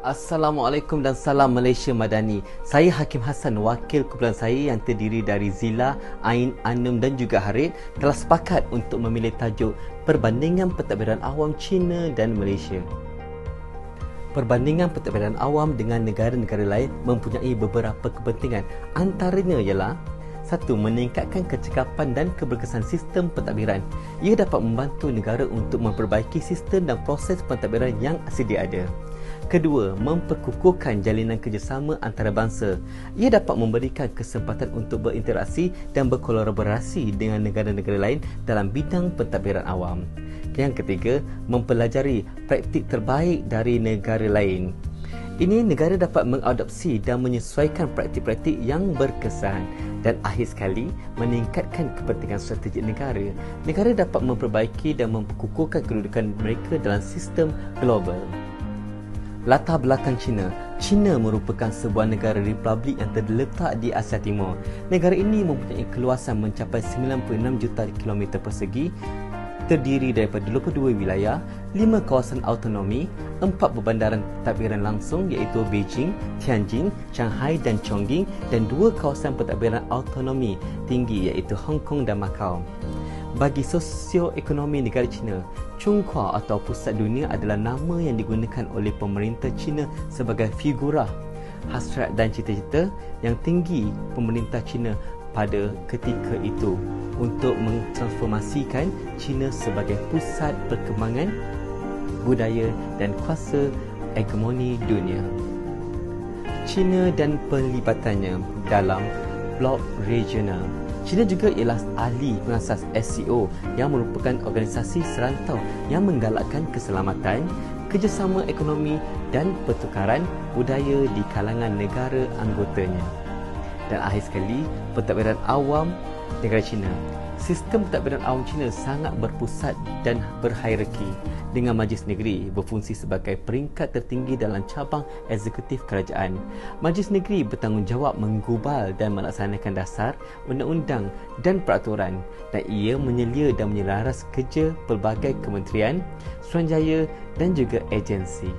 Assalamualaikum dan salam Malaysia Madani. Saya Hakim Hassan, wakil kumpulan saya yang terdiri dari Zila, Ain, Anum dan juga Harid telah sepakat untuk memilih tajuk Perbandingan Pentadbiran Awam China dan Malaysia. Perbandingan pentadbiran awam dengan negara-negara lain mempunyai beberapa kepentingan. Antaranya ialah: 1. Meningkatkan kecekapan dan keberkesan sistem pentadbiran. Ia dapat membantu negara untuk memperbaiki sistem dan proses pentadbiran yang sedia ada. 2. Memperkukuhkan jalinan kerjasama antarabangsa. Ia dapat memberikan kesempatan untuk berinteraksi dan berkolaborasi dengan negara-negara lain dalam bidang pentadbiran awam. Yang 3. Mempelajari praktik terbaik dari negara lain. Ini negara dapat mengadopsi dan menyesuaikan praktik-praktik yang berkesan. Dan akhir sekali, meningkatkan kepentingan strategik negara. Negara dapat memperbaiki dan memperkukuhkan kedudukan mereka dalam sistem global. Latar belakang China. China merupakan sebuah negara republik yang terletak di Asia Timur. Negara ini mempunyai keluasan mencapai 96 juta kilometer persegi, terdiri daripada 22 wilayah, 5 kawasan autonomi, 4 perbandaran pentadbiran langsung iaitu Beijing, Tianjin, Shanghai dan Chongqing, dan 2 kawasan pentadbiran autonomi tinggi iaitu Hong Kong dan Macau. Bagi sosioekonomi negara China, Chongqing atau Pusat Dunia adalah nama yang digunakan oleh pemerintah China sebagai figurah hasrat dan cita-cita yang tinggi pemerintah China pada ketika itu untuk mentransformasikan China sebagai pusat perkembangan budaya dan kuasa hegemoni dunia. China dan penglibatannya dalam blok regional. China juga ialah ahli pengasas SCO yang merupakan organisasi serantau yang menggalakkan keselamatan, kerjasama ekonomi dan pertukaran budaya di kalangan negara anggotanya. Dan akhir sekali, pentadbiran awam negara China. Sistem pentadbiran awam China sangat berpusat dan berhierarki, dengan Majlis Negeri berfungsi sebagai peringkat tertinggi dalam cabang eksekutif kerajaan. Majlis Negeri bertanggungjawab menggubal dan melaksanakan dasar, undang-undang dan peraturan, dan ia menyelia dan menyelaras kerja pelbagai kementerian, suruhanjaya dan juga agensi.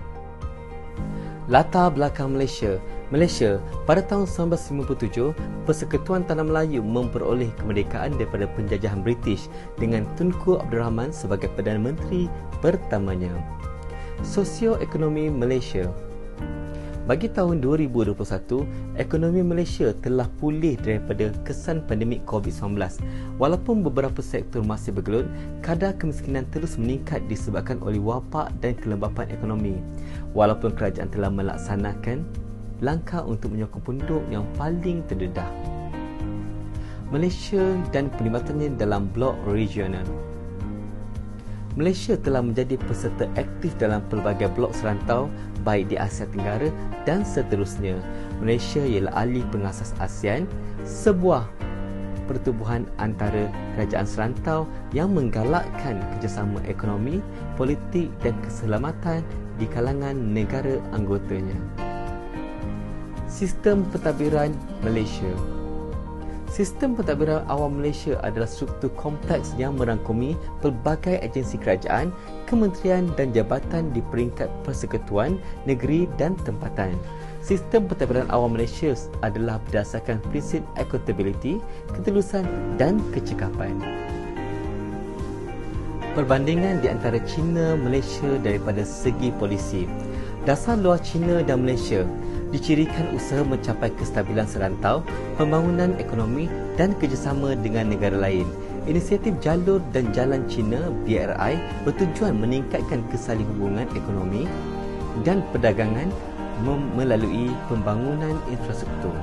Latar belakang Malaysia. Malaysia, pada tahun 1957, Persekutuan Tanah Melayu memperoleh kemerdekaan daripada penjajahan British dengan Tunku Abdul Rahman sebagai Perdana Menteri pertamanya. Sosioekonomi Malaysia. Bagi tahun 2021, ekonomi Malaysia telah pulih daripada kesan pandemik COVID-19. Walaupun beberapa sektor masih bergelut, kadar kemiskinan terus meningkat disebabkan oleh wabak dan kelembapan ekonomi. Walaupun kerajaan telah melaksanakan langkah untuk menyokong penduduk yang paling terdedah. Malaysia dan penglibatannya dalam blok regional. Malaysia telah menjadi peserta aktif dalam pelbagai blok serantau baik di Asia Tenggara dan seterusnya. Malaysia ialah ahli pengasas ASEAN, sebuah pertubuhan antara kerajaan serantau yang menggalakkan kerjasama ekonomi, politik dan keselamatan di kalangan negara anggotanya. Sistem pentadbiran Malaysia. Sistem pentadbiran awam Malaysia adalah struktur kompleks yang merangkumi pelbagai agensi kerajaan, kementerian dan jabatan di peringkat persekutuan, negeri dan tempatan. Sistem pentadbiran awam Malaysia adalah berdasarkan prinsip accountability, ketulusan dan kecekapan. Perbandingan di antara China Malaysia daripada segi polisi. Dasar luar China dan Malaysia dicirikan usaha mencapai kestabilan serantau, pembangunan ekonomi dan kerjasama dengan negara lain. Inisiatif Jalur dan Jalan China BRI bertujuan meningkatkan kesalin hubungan ekonomi dan perdagangan melalui pembangunan infrastruktur.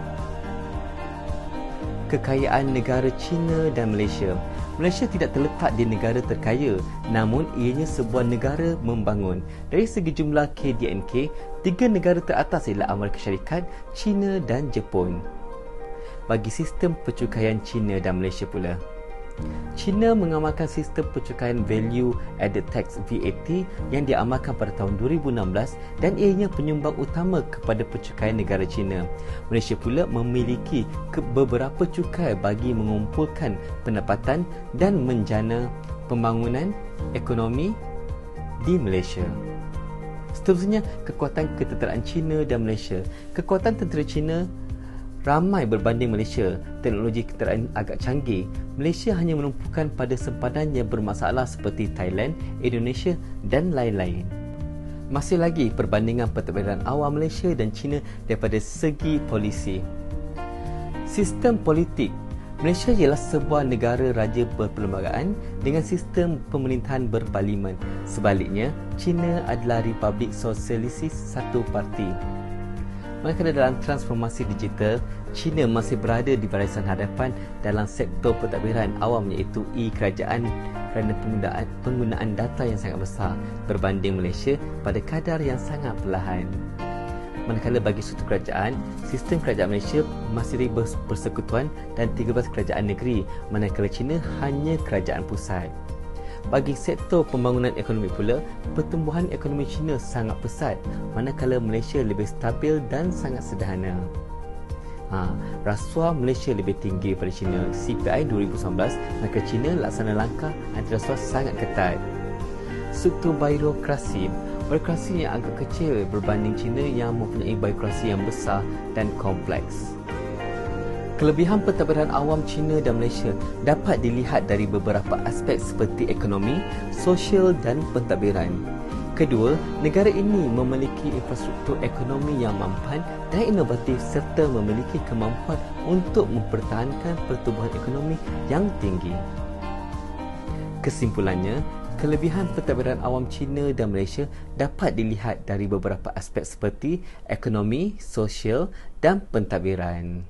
Kekayaan negara China dan Malaysia. Malaysia tidak terletak di negara terkaya, namun ianya sebuah negara membangun. Dari segi jumlah KDNK, 3 negara teratas ialah Amerika Syarikat, China dan Jepun. Bagi sistem percukaian China dan Malaysia pula, China mengamalkan sistem percukaian Value Added Tax VAT yang diamalkan pada tahun 2016 dan ianya penyumbang utama kepada percukaian negara China. Malaysia pula memiliki beberapa cukai bagi mengumpulkan pendapatan dan menjana pembangunan ekonomi di Malaysia. Seterusnya, kekuatan ketenteraan China dan Malaysia. Kekuatan tentera China ramai berbanding Malaysia. Teknologi ketenteraan agak canggih. Malaysia hanya menumpukan pada sempadan yang bermasalah seperti Thailand, Indonesia dan lain-lain. Masih lagi perbandingan pentadbiran awam Malaysia dan China daripada segi polisi. Sistem politik. Malaysia ialah sebuah negara raja berperlembagaan dengan sistem pemerintahan berparlimen. Sebaliknya, China adalah republik sosialis satu parti. Manakala dalam transformasi digital, China masih berada di barisan hadapan dalam sektor pentadbiran awam iaitu e-kerajaan kerana penggunaan data yang sangat besar berbanding Malaysia pada kadar yang sangat perlahan. Manakala bagi suatu kerajaan, sistem kerajaan Malaysia masih bersekutuan dan 13 kerajaan negeri, manakala China hanya kerajaan pusat. Bagi sektor pembangunan ekonomi pula, pertumbuhan ekonomi China sangat pesat, manakala Malaysia lebih stabil dan sangat sederhana. Rasuah Malaysia lebih tinggi pada China. CPI 2019, manakala China laksana langkah anti-rasuah sangat ketat. Struktur birokrasi yang agak kecil berbanding China yang mempunyai birokrasi yang besar dan kompleks. Kelebihan pentadbiran awam China dan Malaysia dapat dilihat dari beberapa aspek seperti ekonomi, sosial dan pentadbiran. Kedua, negara ini memiliki infrastruktur ekonomi yang mampan dan inovatif serta memiliki kemampuan untuk mempertahankan pertumbuhan ekonomi yang tinggi. Kesimpulannya, kelebihan pentadbiran awam China dan Malaysia dapat dilihat dari beberapa aspek seperti ekonomi, sosial dan pentadbiran.